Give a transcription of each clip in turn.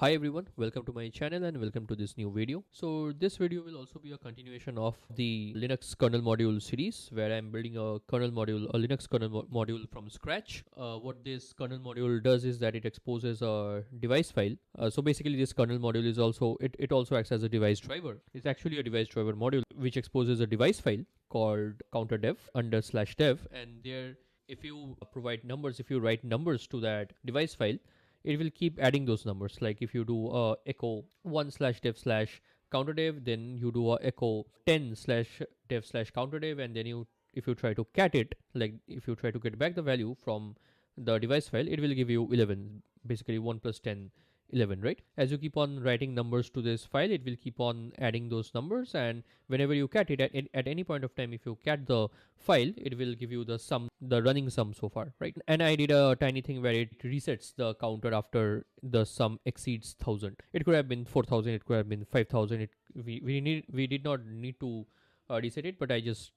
Hi everyone, welcome to my channel and welcome to this new video. So this video will also be a continuation of the Linux kernel module series where I'm building a kernel module, a Linux kernel module from scratch. What this kernel module does is that it exposes a device file. So basically this kernel module is also, it also acts as a device driver. It's actually a device driver module which exposes a device file called counterdev_dev, and there if you provide numbers, if you write numbers to that device file, it will keep adding those numbers. Like if you do echo 1/dev/counterdev, then you do a echo 10/dev/counterdev, and then if you try to cat it, like if you try to get back the value from the device file, it will give you 11, basically 1 plus 10, 11, right? As you keep on writing numbers to this file, it will keep on adding those numbers, and whenever you cat it at any point of time, if you cat the file, it will give you the sum, the running sum so far, right? And I did a tiny thing where it resets the counter after the sum exceeds 1000. It could have been 4000, it could have been 5000. We did not need to reset it, but I'm just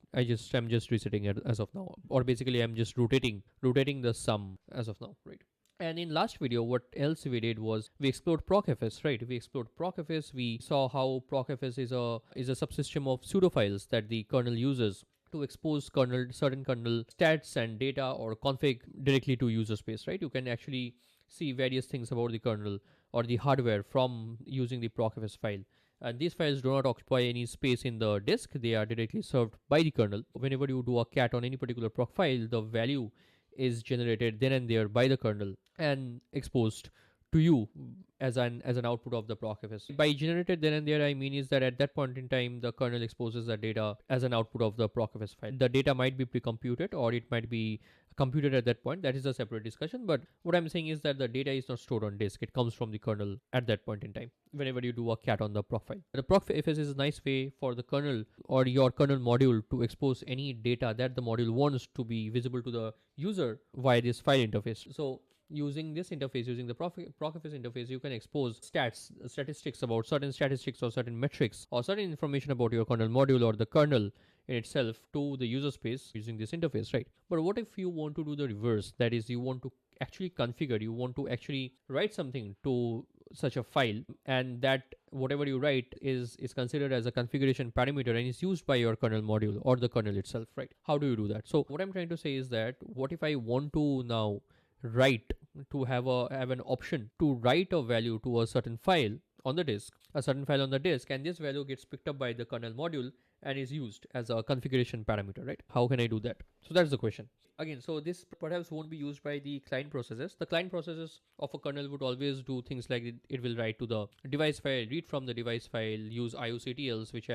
resetting it as of now, or basically I'm just rotating the sum as of now, right? And in last video, what else we did was we explored procfs, right? We explored procfs. We saw how procfs is a subsystem of pseudo files that the kernel uses to expose certain kernel stats and data or config directly to user space, right? You can actually see various things about the kernel or the hardware from using the procfs file. And these files do not occupy any space in the disk. They are directly served by the kernel. Whenever you do a cat on any particular proc file, the value is generated then and there by the kernel and exposed to you as an output of the procfs. By generated then and there, I mean is that at that point in time, the kernel exposes the data as an output of the procfs file. The data might be pre-computed or it might be computed at that point. That is a separate discussion. But what I'm saying is that the data is not stored on disk. It comes from the kernel at that point in time whenever you do a cat on the proc file. The procfs is a nice way for the kernel or your kernel module to expose any data that the module wants to be visible to the user via this file interface. So using this interface, using the procfs interface, you can expose statistics about certain statistics or certain metrics or certain information about your kernel module or the kernel in itself to the user space using this interface, right? But what if you want to do the reverse? That is, you want to actually configure, you want to actually write something to such a file, and that whatever you write is considered as a configuration parameter and is used by your kernel module or the kernel itself, right? How do you do that? So what I'm trying to say is that what if I want to now write to have an option to write a value to a certain file on the disk, and this value gets picked up by the kernel module and is used as a configuration parameter, right? How can I do that? So that's the question. Again, so this perhaps won't be used by the client processes. The client processes of a kernel would always do things like it will write to the device file, read from the device file, use ioctls, which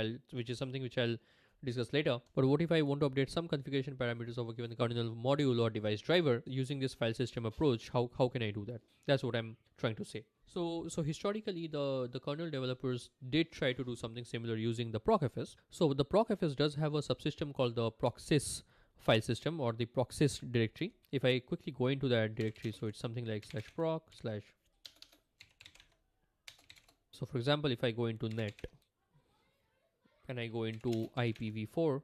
is something which I'll discuss later. But what if I want to update some configuration parameters of a given kernel module or device driver using this file system approach? How can I do that? That's what I'm trying to say. So historically, the kernel developers did try to do something similar using the procfs. So the procfs does have a subsystem called the procsys file system or the procsys directory. If I quickly go into that directory, so it's something like /proc/. So for example, if I go into net and I go into IPv4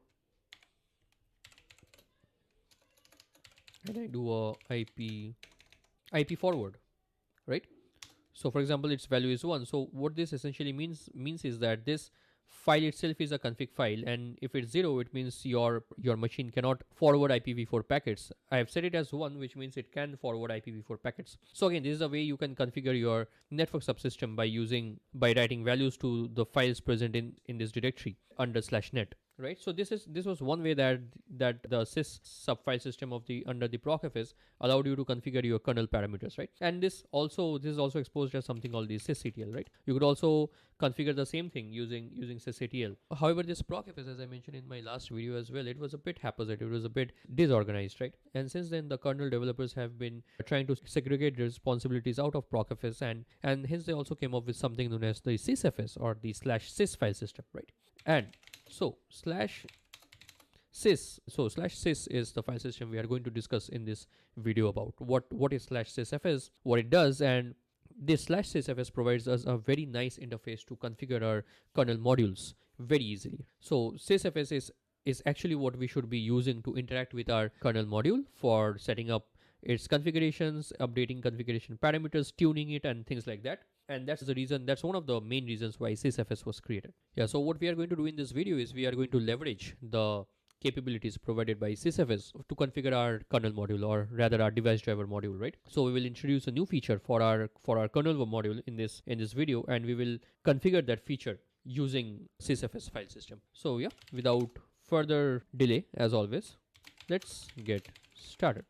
and I do a IP forward, right? So for example, its value is 1. So what this essentially means is that this file itself is a config file, and if it's 0, it means your machine cannot forward IPv4 packets. I have set it as 1, which means it can forward IPv4 packets. So again, this is a way you can configure your network subsystem by writing values to the files present in this directory under /net. Right, so this was one way that the sys sub file system of under the procfs allowed you to configure your kernel parameters, right? And this is also exposed as something called the sysctl, right? You could also configure the same thing using sysctl. However, this procfs, as I mentioned in my last video as well, it was a bit haphazard, it was a bit disorganized, right? And since then, the kernel developers have been trying to segregate the responsibilities out of procfs, and hence they also came up with something known as the sysfs or the /sys file system, right? And so /sys is the file system we are going to discuss in this video about what is /sysfs, what it does, and this /sysfs provides us a very nice interface to configure our kernel modules very easily. So sysfs is actually what we should be using to interact with our kernel module for setting up its configurations, updating configuration parameters, tuning it, and things like that. And that's one of the main reasons why sysfs was created. Yeah, so what we are going to do in this video is we are going to leverage the capabilities provided by sysfs to configure our kernel module, or rather our device driver module, right? So we will introduce a new feature for our kernel module in this video, and we will configure that feature using sysfs file system. So yeah, without further delay, as always, let's get started.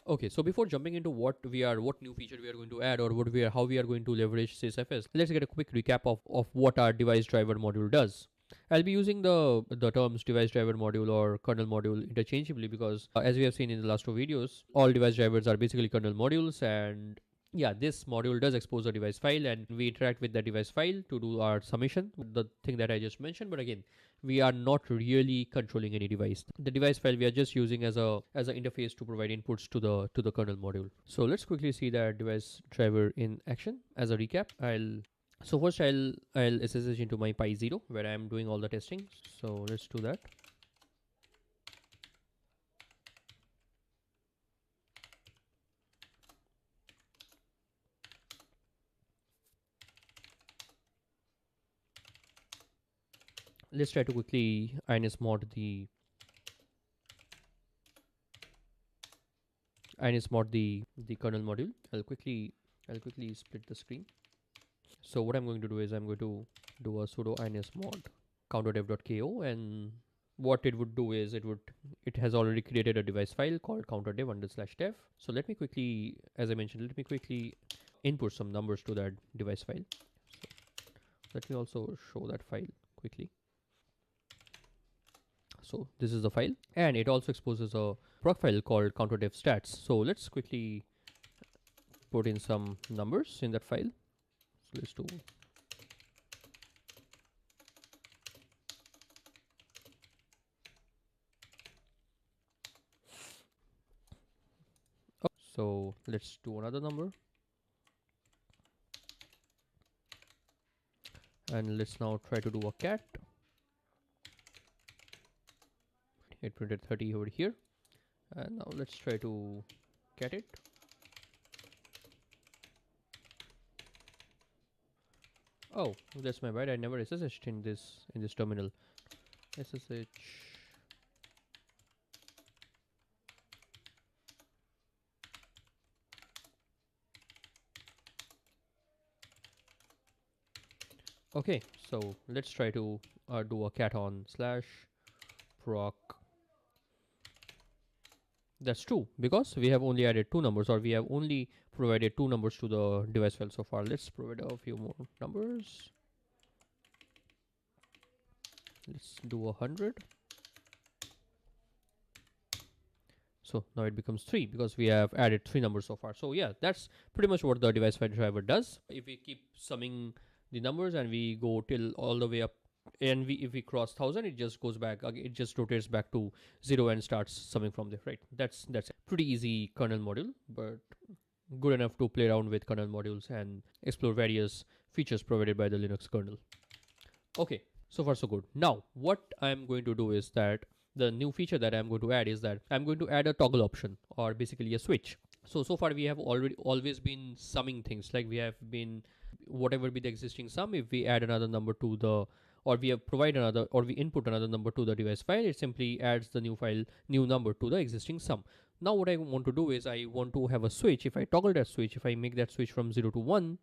Okay, so before jumping into what new feature we are going to add, or how we are going to leverage sysfs, let's get a quick recap of what our device driver module does. I'll be using the terms device driver module or kernel module interchangeably because as we have seen in the last two videos, all device drivers are basically kernel modules, and yeah, this module does expose a device file and we interact with the device file to do our summation, the thing that I just mentioned. But again, we are not really controlling any device. The device file we are just using as an interface to provide inputs to the kernel module. So let's quickly see that device driver in action. As a recap, first I'll SSH into my Pi 0 where I am doing all the testing. So let's do that. Let's try to quickly ionsmod the kernel module. I'll quickly split the screen. So what I'm going to do is I'm going to do a sudo ionsmod counterdev.ko, and what it would do is it has already created a device file called counterdev_dev. So let me quickly, as I mentioned, input some numbers to that device file. So let me also show that file quickly. So this is the file, and it also exposes a proc file called counterdevstats. So let's quickly put in some numbers in that file. So let's do so let's do another number, and let's now try to do a cat. It printed 30 over here, and now let's try to cat it. Oh, that's my bad. I never SSH'd in this terminal. SSH. Okay, so let's try to do a cat on /proc. That's true because we have only added two numbers, or we have only provided two numbers to the device file so far. Let's provide a few more numbers. Let's do 100. So now it becomes 3 because we have added 3 numbers so far. So yeah, that's pretty much what the device file driver does. If we keep summing the numbers and we go till all the way up, and if we cross 1000, it just goes back, it just rotates back to 0 and starts summing from there, right? That's pretty easy kernel module, but good enough to play around with kernel modules and explore various features provided by the Linux kernel. Okay, so far so good. Now what I'm going to do is that the new feature that I'm going to add is that I'm going to add a toggle option, or basically a switch. So far we have always been summing things, like we have been, whatever be the existing sum, if we add another number to the, or we input another number to the device file, it simply adds the new number to the existing sum. Now what I want to do is I want to have a switch. If I toggle that switch, if I make that switch from 0 to 1,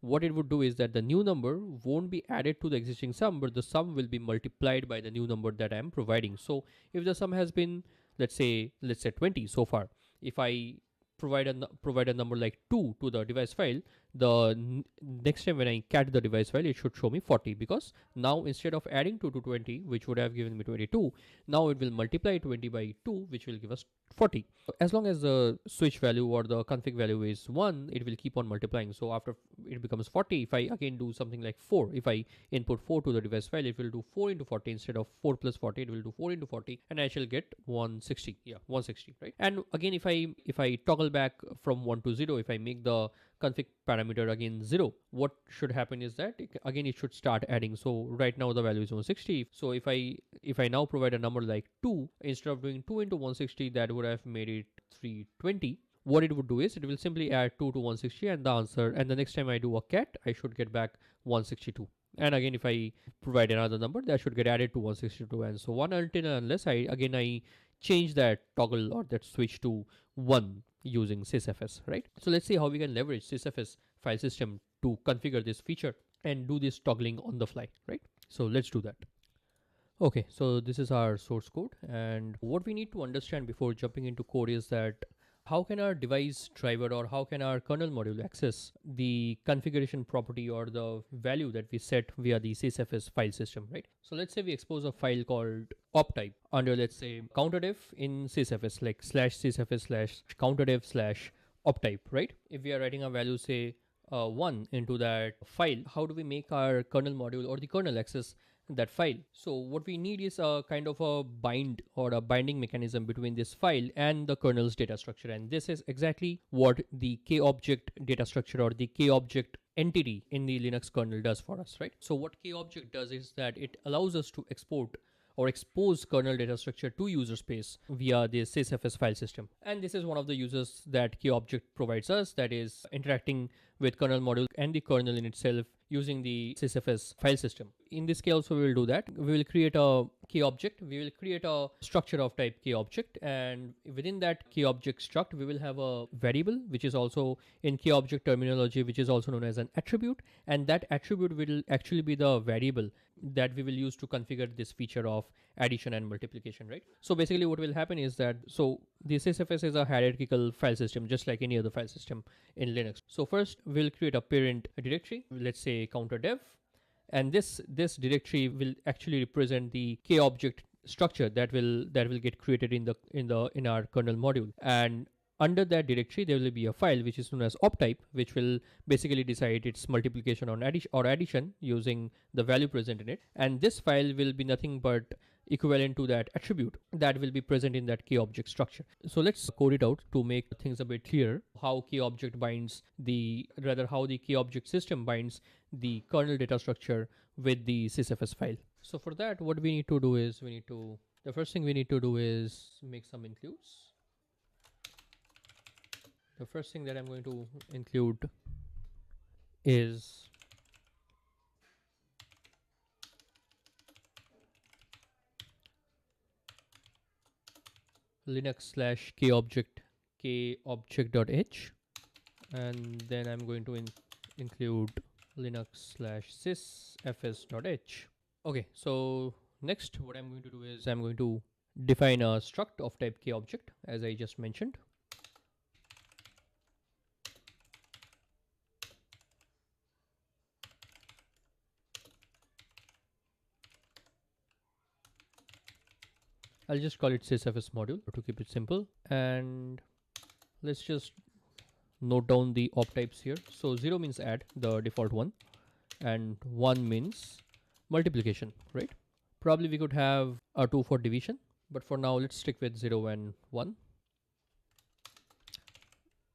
what it would do is that the new number won't be added to the existing sum, but the sum will be multiplied by the new number that I am providing. So if the sum has been, let's say 20 so far, if I provide a number like 2 to the device file, the next time when I cat the device file, it should show me 40, because now instead of adding 2 to 20, which would have given me 22, now it will multiply 20 by 2, which will give us 40. As long as the switch value or the config value is 1, it will keep on multiplying. So after it becomes 40, if I again do something like 4, if I input 4 to the device file, it will do 4 into 40 instead of 4 plus 40, it will do 4 into 40, and I shall get 160. Yeah, 160, right? And again, if I toggle back from 1 to 0, if I make the config parameter again 0, what should happen is that it should start adding. So right now the value is 160. So if I now provide a number like 2, instead of doing 2 into 160, that would have made it 320. what it would do is it will simply add 2 to 160 and the answer, and the next time I do a cat, I should get back 162. And again, if I provide another number, that should get added to 162 and so on, until and unless I change that toggle or that switch to 1 using sysfs, right? So let's see how we can leverage sysfs file system to configure this feature and do this toggling on the fly, right? So let's do that. Okay, so this is our source code, and what we need to understand before jumping into code is that how can our device driver or how can our kernel module access the configuration property or the value that we set via the sysfs file system, right? So let's say we expose a file called optype under, let's say, counterdef in sysfs, like /sysfs/counterdef/optype, right? If we are writing a value, say 1 into that file, how do we make our kernel module or the kernel access that file? So what we need is a kind of a bind or a binding mechanism between this file and the kernel's data structure, and this is exactly what the kobject data structure or the kobject entity in the Linux kernel does for us, right? So what kobject does is that it allows us to export or expose kernel data structure to user space via the sysfs file system. And this is one of the uses that kobject provides us, that is interacting with kernel module and the kernel in itself using the sysfs file system. In this case also we will do that. We will create a kobject. We will create a structure of type kobject, and within that kobject struct we will have a variable, which is also in kobject terminology, which is also known as an attribute, and that attribute will actually be the variable that we will use to configure this feature of addition and multiplication, right? So basically what will happen is that, so the sysfs is a hierarchical file system just like any other file system in Linux. So first we'll create a parent directory, let's say counterdef, and this directory will actually represent the kobject structure that will get created in our kernel module. And under that directory there will be a file which is known as optype, which will basically decide its multiplication or addition using the value present in it, and this file will be nothing but equivalent to that attribute that will be present in that kobject structure. So let's code it out to make things a bit clearer, how kobject binds how the kobject system binds the kernel data structure with the sysfs file. So for that, what we need to do is the first thing we need to do is make some includes. The first thing that I'm going to include is linux/kobject.h, and then I'm going to include linux/sysfs.h. Okay, so next what I'm going to do is I'm going to define a struct of type kobject as I just mentioned. I'll just call it sysfs module to keep it simple, and let's just note down the op types here. So 0 means add, the default one, and 1 means multiplication, right? Probably we could have a 2 for division, but for now let's stick with 0 and 1.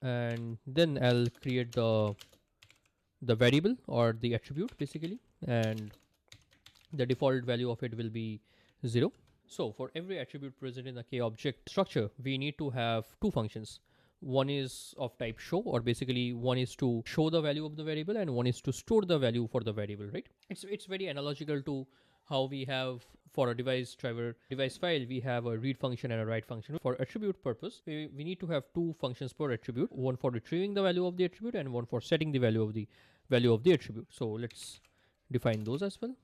And then I'll create the variable or the attribute basically, and the default value of it will be 0. So for every attribute present in the kobject structure, we need to have two functions. One is of type show, or basically one is to show the value of the variable and one is to store the value for the variable, right? It's very analogical to how we have for a device driver device file, we have a read function and a write function. For attribute purpose, we need to have two functions per attribute, one for retrieving the value of the attribute and one for setting the value of the attribute. So let's define those as well.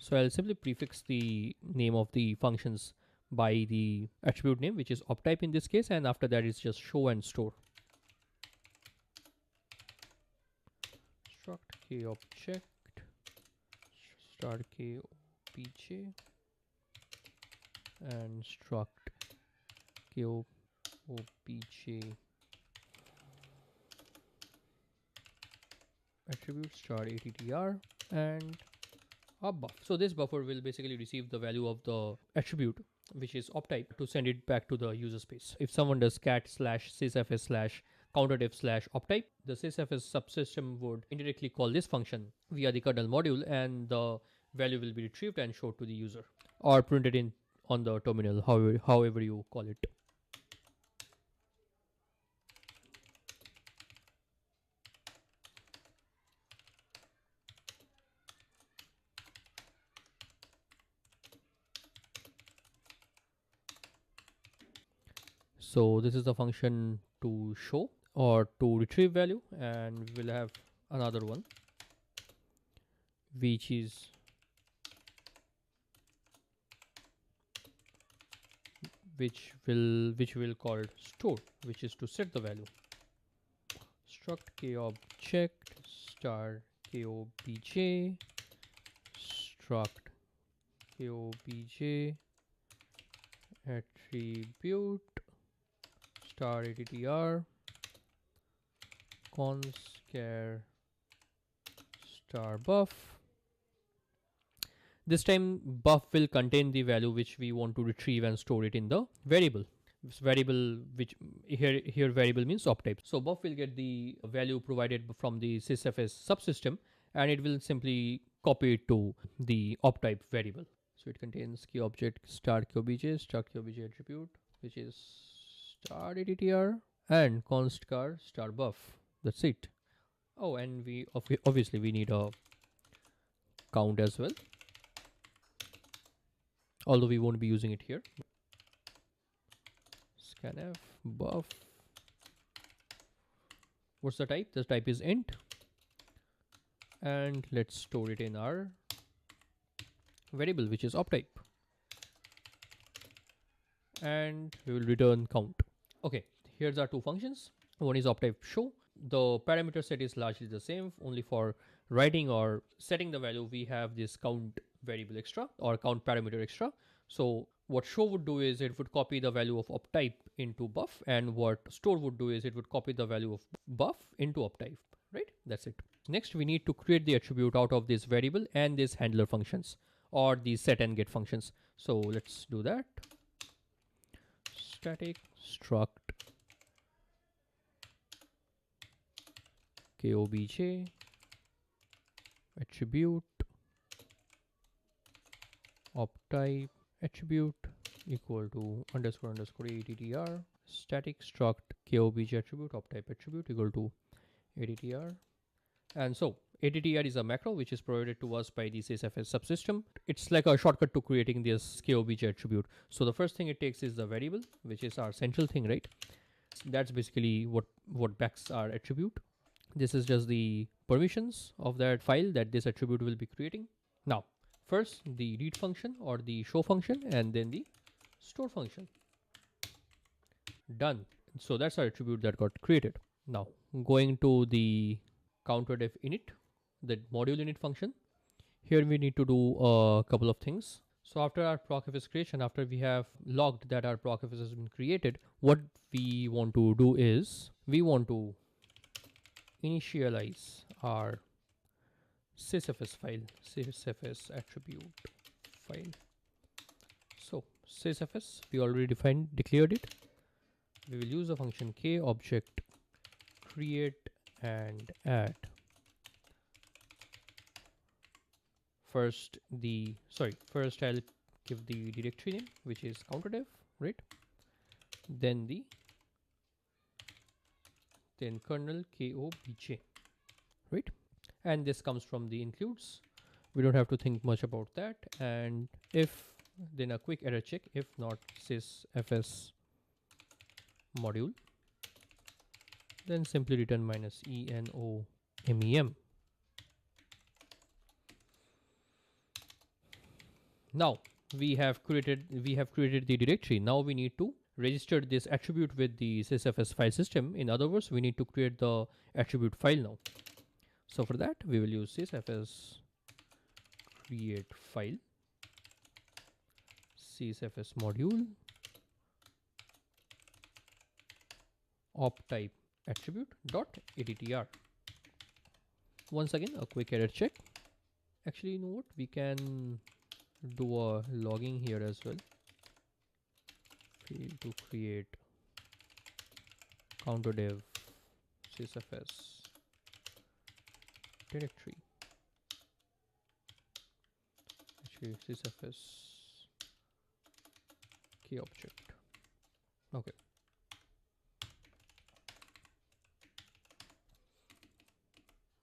So I'll simply prefix the name of the functions by the attribute name, which is optype in this case, and after that it's just show and store. Struct kobject start kobj and struct kobj attribute start attr and a buffer. So this buffer will basically receive the value of the attribute, which is optype, to send it back to the user space. If someone does cat/sysfs/counterdef/optype, the sysfs subsystem would indirectly call this function via the kernel module, and the value will be retrieved and showed to the user. or print it in on the terminal, however you call it. So this is the function to show or to retrieve value, and we will have another one which is which will called store, which is to set the value. Struct kobject star kobj struct kobj attribute star attr const char star buff. This time buff will contain the value which we want to retrieve and store it in the variable. This variable, which here variable means optype. So buff will get the value provided from the sysfs subsystem, and it will simply copy it to the optype variable. So it contains keyObject star kobj star kobj attribute, which is star attr, and const char star buff. That's it. Oh, and we obviously we need a count as well, although we won't be using it here. Scanf buff. What's the type? The type is int, and let's store it in our variable, which is optype, and we will return count. Okay, here's our two functions. One is optype show. The parameter set is largely the same, only for writing or setting the value we have this count variable extra or count parameter extra. So what show would do is it would copy the value of optype into buff, and what store would do is it would copy the value of buff into optype, right? That's it. Next, we need to create the attribute out of this variable and these handler functions or the set and get functions. So let's do that. Static struct kobj attribute optype attribute equal to underscore underscore attr. Static struct kobj attribute optype attribute equal to attr. And so attr is a macro which is provided to us by the sysfs subsystem. It's like a shortcut to creating this kobj attribute. So the first thing it takes is the variable, which is our central thing, right? That's basically what backs our attribute. This is just the permissions of that file that this attribute will be creating. Now, first the read function or the show function, and then the store function. Done. So that's our attribute that got created. Now going to the counterdef init, the module init function. Here we need to do a couple of things. So after our procfs creation, after we have logged that our procfs has been created, what we want to do is we want to initialize our sysfs file, sysfs attribute file. So sysfs, we already declared it. We will use the function kobject create and add. First I'll give the directory name, which is counterdef, right? Then kernel kobj, right? And this comes from the includes. We don't have to think much about that. And if, then a quick error check, if not sysfs module, then simply return -enomem. Now we have created the directory. Now we need to register this attribute with the sysfs file system. In other words, we need to create the attribute file now. So for that, we will use sysfs create file, sysfs module optype attribute dot attr. Once again, a quick error check. Actually, you know what? We can do a logging here as well. Field to create counterdef sysfs directory. Actually, sysfs key object. Okay.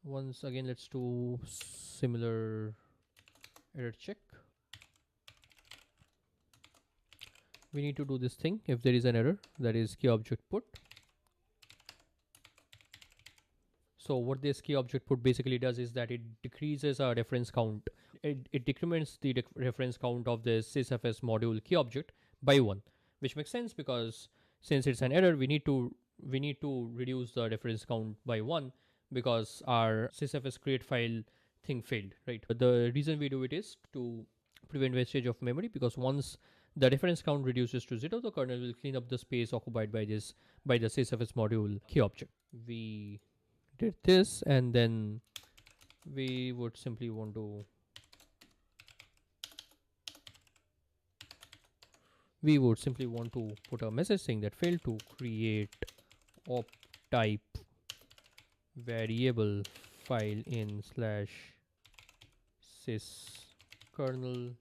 Once again, let's do similar error check. We need to do this thing if there is an error, that is key object put. So what this key object put basically does is that it decreases our reference count. It decrements the reference count of the sysfs module key object by 1, which makes sense because since it's an error, we need to reduce the reference count by 1 because our sysfs create file thing failed, right? But the reason we do it is to prevent wastage of memory, because once the reference count reduces to 0, the kernel will clean up the space occupied by the sysfs module key object. We did this, and then we would simply want to put a message saying that failed to create op type variable file in slash sys kernel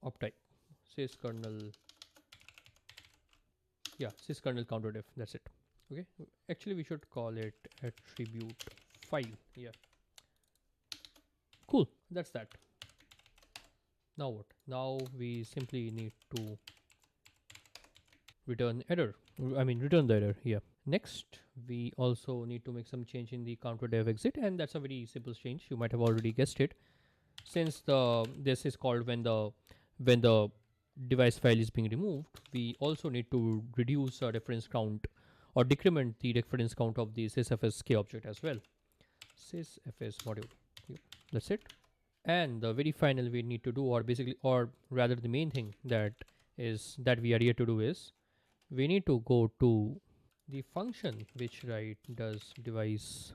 op type sys kernel counter def. That's it. Okay, actually we should call it attribute file. Yeah, cool, that's that. Now what? Now we simply need to return the error. Yeah. Next, we also need to make some change in the counter dev exit, and that's a very simple change. You might have already guessed it. Since this is called when the device file is being removed, we also need to reduce a reference count or decrement the reference count of the sysfs key object as well. Sysfs module. Yep. That's it. And the very final we need to do, or rather the main thing that we are here to do, is we need to go to the function which does device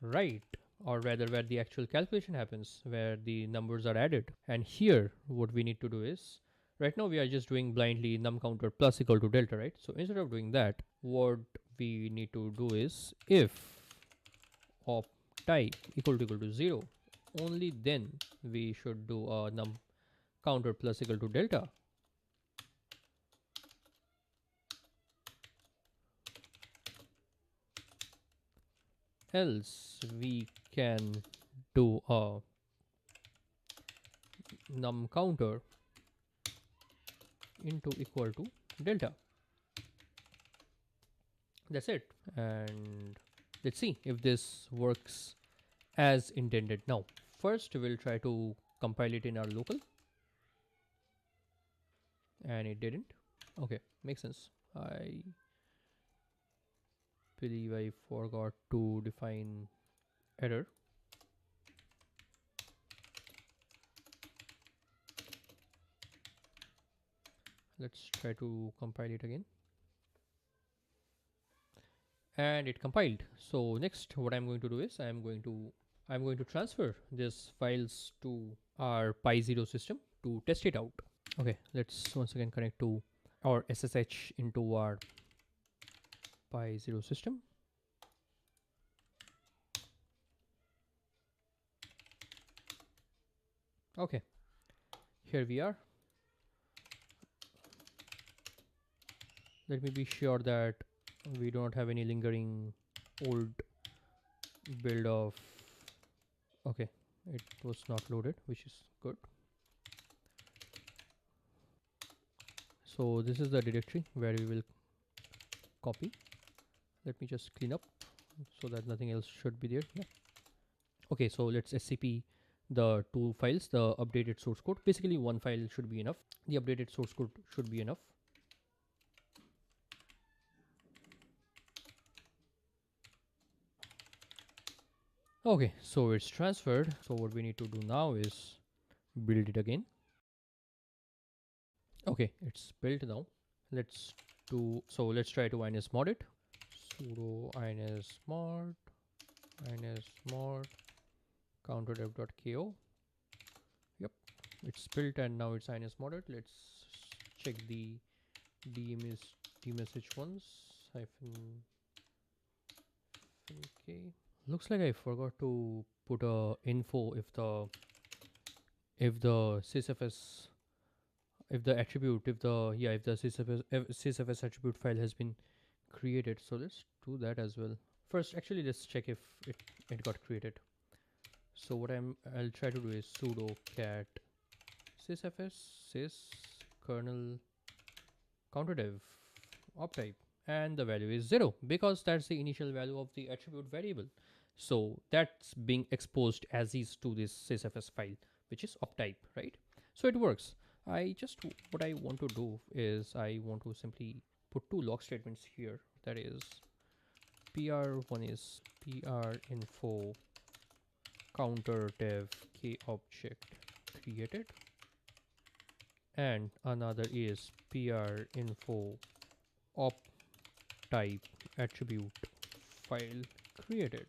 write, or rather where the actual calculation happens, where the numbers are added. And here what we need to do is, right now we are just doing blindly num counter plus equal to delta, right? So instead of doing that, what we need to do is if op type equal to 0, only then we should do a num counter plus equal to delta. Else we can do a num counter into equal to delta. That's it. And let's see if this works as intended. Now first we'll try to compile it in our local, and it didn't. Okay, makes sense. I believe I forgot to define error. Let's try to compile it again, and it compiled. So next what I'm going to do is I'm going to transfer these files to our Pi0 system to test it out. Okay, let's once again connect to our SSH into our Pi0 system. Okay, here we are. Let me be sure that we don't have any lingering old build of. Okay, it was not loaded, which is good. So this is the directory where we will copy. Let me just clean up so that nothing else should be there. Yeah. Okay, so let's scp the two files, the updated source code. Basically one file should be enough. The updated source code should be enough. Okay, so it's transferred. So what we need to do now is build it again. Okay, it's built now. Let's try to -mod it. Sudo -mod counterdev.ko. Yep, it's built and now it's -modded. Let's check the dmsh ones -k. Looks like I forgot to put a info if if the sysfs if the attribute if the yeah if the sysfs attribute file has been created. So let's do that as well. First, actually, let's check if it got created. So what I'll try to do is sudo cat sysfs sys kernel counterdev op type, and the value is 0 because that's the initial value of the attribute variable. So that's being exposed as is to this sysfs file, which is op type, right? So it works. What I want to do is I want to simply put two log statements here. That is pr1 is pr info counter dev k object created, and another is pr info op type attribute file created.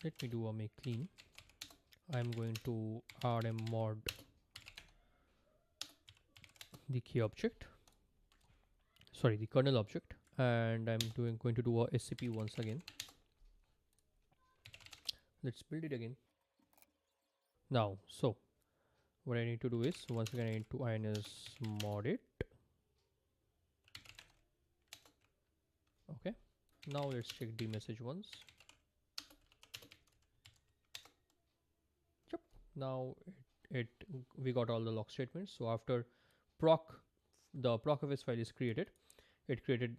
Let me do a make clean. I'm going to rm mod the key object, sorry, the kernel object, and I'm going to do a scp once again. Let's build it again. Now, so what I need to do is once again I need to inus mod it. Okay, now let's check the message once. Yep, now it we got all the log statements. So after the procfs file is created, it created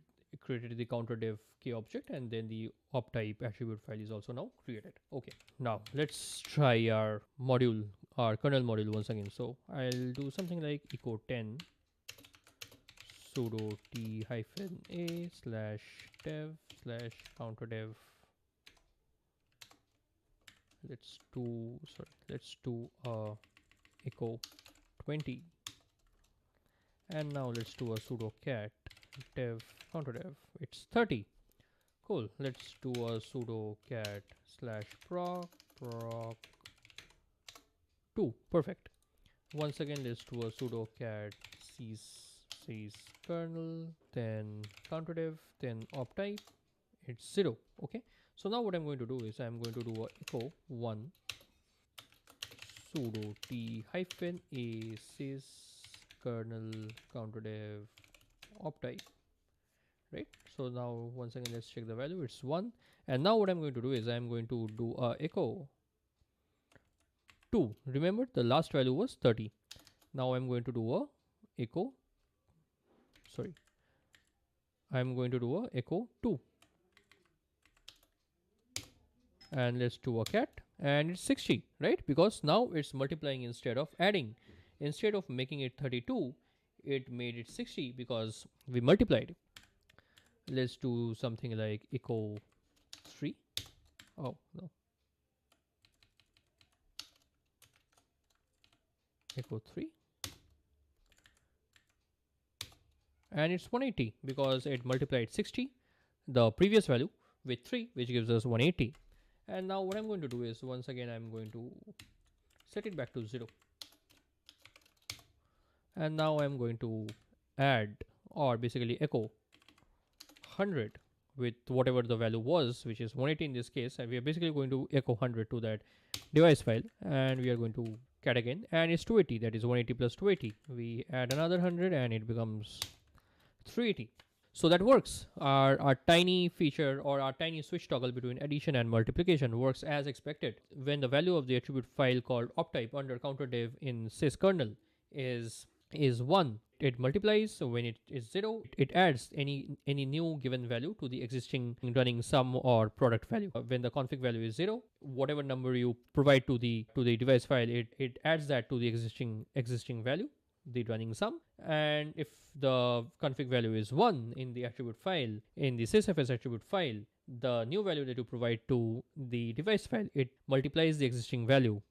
the counter dev k object, and then the op type attribute file is also now created. Okay, now let's try our kernel module once again. So I'll do something like echo 10 sudo t hyphen a slash dev slash counter dev. Let's do echo 20, and now let's do a sudo cat dev counter dev. It's 30. Cool. Let's do a sudo cat slash proc 2. Perfect. Once again, let's do a sudo cat sys kernel, then counter dev, then op type. It's 0. Okay. So now what I'm going to do is I'm going to do a echo 1 sudo t hyphen a sys kernel counter dev op type, right? So now once again let's check the value. It's 1, and now what I'm going to do is I'm going to do a echo 2. Remember the last value was 30. Now I'm going to do a echo I'm going to do a echo 2, and let's do a cat, and it's 60, right? Because now it's multiplying instead of adding. Instead of making it 32, it made it 60 because we multiplied. Let's do something like echo 3. Oh no, echo 3, and it's 180 because it multiplied 60, the previous value, with 3, which gives us 180. And now what I'm going to do is once again I'm going to set it back to 0, and now I'm going to add, or basically echo 100 with whatever the value was, which is 180 in this case, and we are basically going to echo 100 to that device file, and we are going to cat again, and it's 280. That is 180 plus 280. We add another 100 and it becomes 380. So that works. Our tiny feature, or our tiny switch toggle between addition and multiplication, works as expected. When the value of the attribute file called optype under counter dev in sys kernel is 1, it multiplies. So when it is 0, it adds any new given value to the existing running sum or product value. When the config value is 0, whatever number you provide to the device file, it adds that to the existing value, the running sum. And if the config value is 1 in the attribute file, in the sysfs attribute file, the new value that you provide to the device file, it multiplies the existing value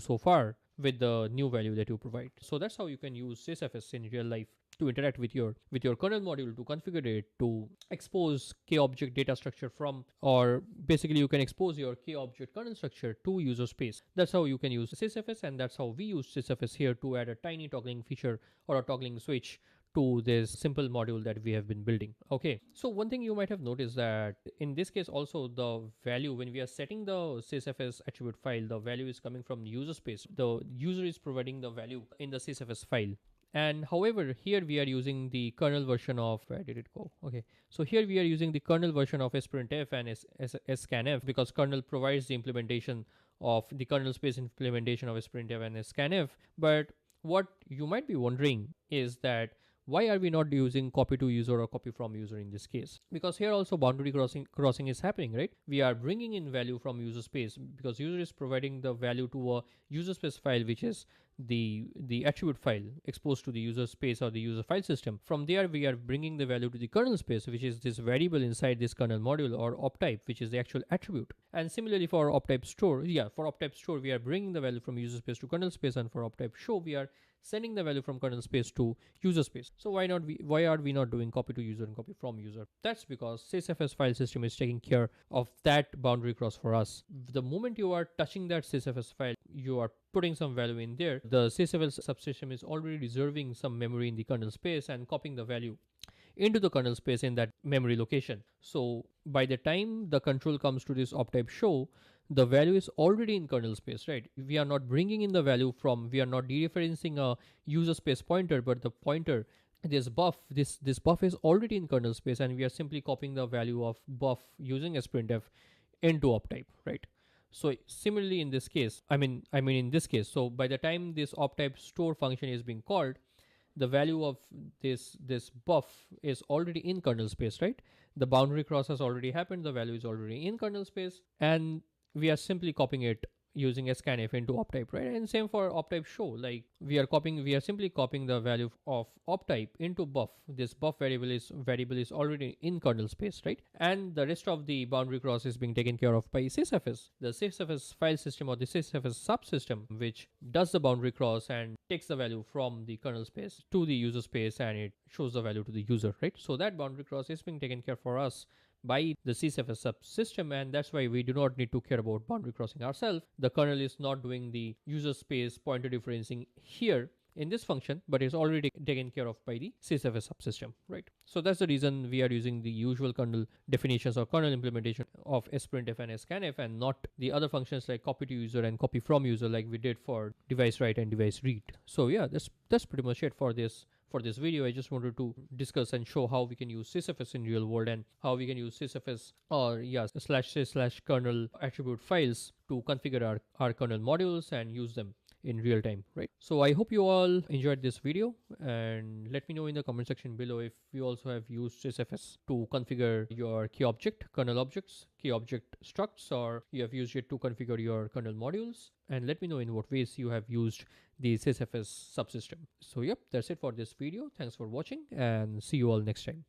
so far with the new value that you provide. So that's how you can use sysfs in real life to interact with your kernel module, to configure it, to expose k-object data structure from, or basically you can expose your k-object kernel structure to user space. That's how you can use sysfs, and that's how we use sysfs here to add a tiny toggling feature or a toggling switch to this simple module that we have been building. Okay, so one thing you might have noticed that in this case also the value, when we are setting the sysfs attribute file, the value is coming from user space. The user is providing the value in the sysfs file. And however, here we are using the kernel version of, where did it go? Okay, so here we are using the kernel version of sprintf and scanf, because kernel provides the implementation of the kernel space implementation of sprintf and scanf. But what you might be wondering is that why are we not using copy to user or copy from user in this case? Because here also boundary crossing is happening, right? We are bringing in value from user space because user is providing the value to a user space file, which is the attribute file exposed to the user space or the user file system. From there we are bringing the value to the kernel space, which is this variable inside this kernel module, or optype, which is the actual attribute. And similarly for optype store, for optype store we are bringing the value from user space to kernel space, and for optype show we are sending the value from kernel space to user space. So why are we not doing copy to user and copy from user? That's because sysfs file system is taking care of that boundary cross for us. The moment you are touching that sysfs file, you are putting some value in there, the sysfs subsystem is already reserving some memory in the kernel space and copying the value into the kernel space in that memory location. So by the time the control comes to this optype show, the value is already in kernel space, right? We are not bringing in the value from, we are not dereferencing a user space pointer, but the pointer, this buff is already in kernel space, and we are simply copying the value of buff using sprintf into optype, right? So similarly in this case, in this case, so by the time this optype store function is being called, the value of this buff is already in kernel space, right? The boundary cross has already happened, the value is already in kernel space, and we are simply copying it using scanf into optype, right? And same for optype show, like we are simply copying the value of optype into buff. This buff variable is already in kernel space, right? And the rest of the boundary cross is being taken care of by sysfs, the sysfs file system, or the sysfs subsystem, which does the boundary cross and takes the value from the kernel space to the user space, and it shows the value to the user, right? So that boundary cross is being taken care for us by the sysfs subsystem, and that's why we do not need to care about boundary crossing ourselves. The kernel is not doing the user space pointer differencing here in this function, but it's already taken care of by the sysfs subsystem, right? So that's the reason we are using the usual kernel definitions or kernel implementation of sprintf and scanf, and not the other functions like copy to user and copy from user like we did for device write and device read. So yeah, that's pretty much it for this video. I just wanted to discuss and show how we can use sysfs in real world, and how we can use sysfs or /sys/kernel attribute files to configure our kernel modules and use them in real time, right? So I hope you all enjoyed this video, and let me know in the comment section below if you also have used sysfs to configure your key object kernel objects, key object structs, or you have used it to configure your kernel modules, and let me know in what ways you have used the sysfs subsystem. So yep, that's it for this video. Thanks for watching, and see you all next time.